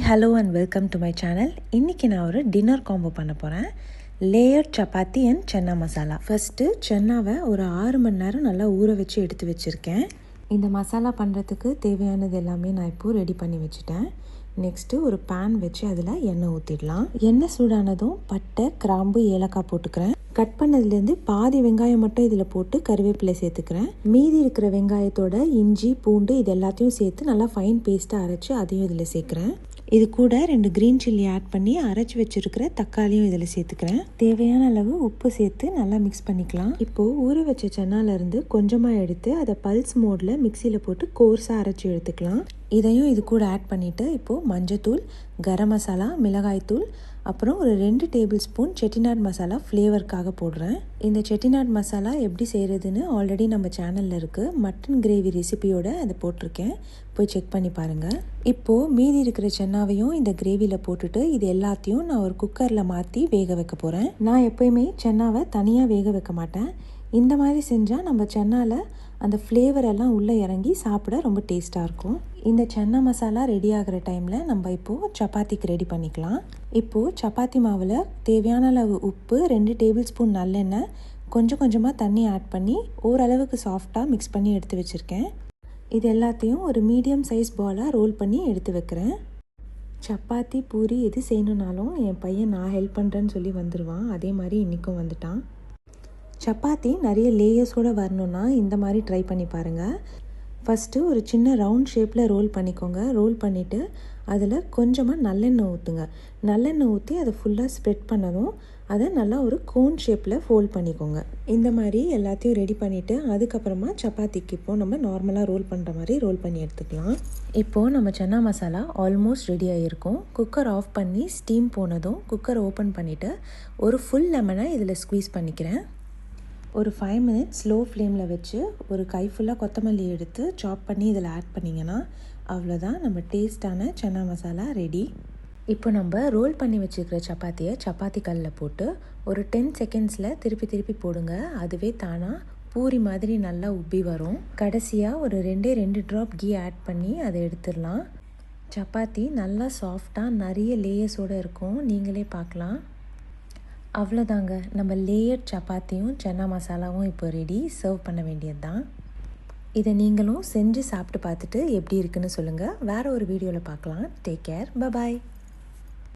hello and welcome to my channel. இன்னைக்கு நான் ஒரு டின்னர் காம்போ பண்ண போகிறேன். Layered chapati and chana masala. First சன்னாவை ஒரு 6 மணி நேரம் நல்லா ஊற வச்சு எடுத்து வச்சுருக்கேன். இந்த மசாலா பண்ணுறதுக்கு தேவையானது எல்லாமே நான் இப்போது ரெடி பண்ணி வச்சுட்டேன். நெக்ஸ்ட்டு ஒரு பேன் வச்சு அதில் எண்ணெய் ஊற்றிடலாம். எண்ணெய் சூடானதும் பட்டை, கிராம்பு, ஏலக்காய் போட்டுக்கிறேன். கட் பண்ணதுலேருந்து பாதி வெங்காயம் மட்டும் இதில் போட்டு கருவேப்பிலை சேர்த்துக்கிறேன். மீதி இருக்கிற வெங்காயத்தோட இஞ்சி, பூண்டு இது எல்லாத்தையும் சேர்த்து நல்லா ஃபைன் பேஸ்ட்டாக அரைச்சி அதையும் இதில் சேர்க்குறேன். இது கூட 2 க்ரீன் சில்லி ஆட் பண்ணி அரைச்சி வச்சுருக்கிற தக்காளியும் இதில் சேர்த்துக்கிறேன். தேவையான அளவு உப்பு சேர்த்து நல்லா மிக்ஸ் பண்ணிக்கலாம். இப்போது ஊற வச்ச சன்னாலேருந்து கொஞ்சமாக எடுத்து அதை பல்ஸ் மோடில் மிக்சியில் போட்டு கோர்ஸாக அரைச்சி எடுத்துக்கலாம். இதையும் இது கூட ஆட் பண்ணிவிட்டு இப்போது மஞ்சத்தூள், கரம் மசாலா, மிளகாய்த்தூள், அப்புறம் ஒரு 2 டேபிள் ஸ்பூன் செட்டிநாட் மசாலா ஃப்ளேவருக்காக போடுறேன். இந்த செட்டிநாட் மசாலா எப்படி செய்கிறதுன்னு ஆல்ரெடி நம்ம சேனலில் இருக்குது. மட்டன் கிரேவி ரெசிபியோடு அதை போட்டிருக்கேன், போய் செக் பண்ணி பாருங்கள். இப்போது மீதி இருக்கிற சென்னாவையும் இந்த கிரேவியில் போட்டுட்டு இது எல்லாத்தையும் நான் ஒரு குக்கரில் மாற்றி வேக வைக்க போகிறேன். நான் எப்போயுமே சென்னாவை தனியாக வேக வைக்க மாட்டேன். இந்த மாதிரி செஞ்சால் நம்ம சென்னாவில் அந்த ஃப்ளேவர் எல்லாம் உள்ளே இறங்கி சாப்பிட ரொம்ப டேஸ்ட்டாக இருக்கும். இந்த சன்னா மசாலா ரெடி ஆகிற டைமில் நம்ம இப்போது சப்பாத்திக்கு ரெடி பண்ணிக்கலாம். இப்போது சப்பாத்தி மாவில் தேவையான அளவு உப்பு, 2 டேபிள் ஸ்பூன் நல்லெண்ணெய், கொஞ்சம் கொஞ்சமாக தண்ணி ஆட் பண்ணி ஓரளவுக்கு சாஃப்டாக மிக்ஸ் பண்ணி எடுத்து வச்சுருக்கேன். இது எல்லாத்தையும் ஒரு மீடியம் சைஸ் பாலாக ரோல் பண்ணி எடுத்து வைக்கிறேன். சப்பாத்தி, பூரி எது செய்யணுன்னாலும் என் பையன் நான் ஹெல்ப் பண்ணுறேன்னு சொல்லி வந்துடுவான். அதே மாதிரி இன்றைக்கும் வந்துட்டான். சப்பாத்தி நிறைய லேயர்ஸோடு வரணுன்னா இந்த மாதிரி ட்ரை பண்ணி பாருங்கள். ஃபஸ்ட்டு ஒரு சின்ன ரவுண்ட் ஷேப்பில் ரோல் பண்ணிக்கோங்க. ரோல் பண்ணிவிட்டு அதில் கொஞ்சமாக நல்லெண்ணெய் ஊற்றுங்க. நல்லெண்ணெய் ஊற்றி அதை ஃபுல்லாக ஸ்ப்ரெட் பண்ணதும் அதை நல்லா ஒரு கோன் ஷேப்பில் ஃபோல்ட் பண்ணிக்கோங்க. இந்த மாதிரி எல்லாத்தையும் ரெடி பண்ணிவிட்டு அதுக்கப்புறமா சப்பாத்திக்கு இப்போது நம்ம நார்மலாக ரோல் பண்ணுற மாதிரி ரோல் பண்ணி எடுத்துக்கலாம். இப்போது நம்ம சன்னா மசாலா ஆல்மோஸ்ட் ரெடி ஆகியிருக்கும். குக்கர் ஆஃப் பண்ணி ஸ்டீம் போனதும் குக்கர் ஓப்பன் பண்ணிவிட்டு ஒரு ஃபுல் லெமனை இதில் ஸ்க்வீஸ் பண்ணிக்கிறேன். ஒரு 5 மினிட்ஸ் ஸ்லோ ஃப்ளேமில் வச்சு ஒரு கை ஃபுல்லாக கொத்தமல்லி எடுத்து சாப் பண்ணி இதில் ஆட் பண்ணிங்கன்னா அவ்வளோதான், நம்ம டேஸ்டான சன்னா மசாலா ரெடி. இப்போ நம்ம ரோல் பண்ணி வச்சுருக்கிற சப்பாத்தியை சப்பாத்தி கல்லில் போட்டு ஒரு 10 செகண்ட்ஸில் திருப்பி திருப்பி போடுங்க. அதுவே தானாக பூரி மாதிரி நல்லா உப்பி வரும். கடைசியாக ஒரு 2 ட்ராப் கீ ஆட் பண்ணி அதை எடுத்துடலாம். சப்பாத்தி நல்லா சாஃப்டாக நிறைய லேயர்ஸோடு இருக்கும், நீங்களே பார்க்கலாம். அவ்வளோதாங்க, நம்ம லேயர்ட் சப்பாத்தியும் சன்னா மசாலாவும் இப்போ ரெடி. சர்வ் பண்ண வேண்டியது தான். இதை நீங்களும் செஞ்சு சாப்பிட்டு பார்த்துட்டு எப்படி இருக்குன்னு சொல்லுங்கள். வேறு ஒரு வீடியோவில் பார்க்கலாம். Take care, bye bye.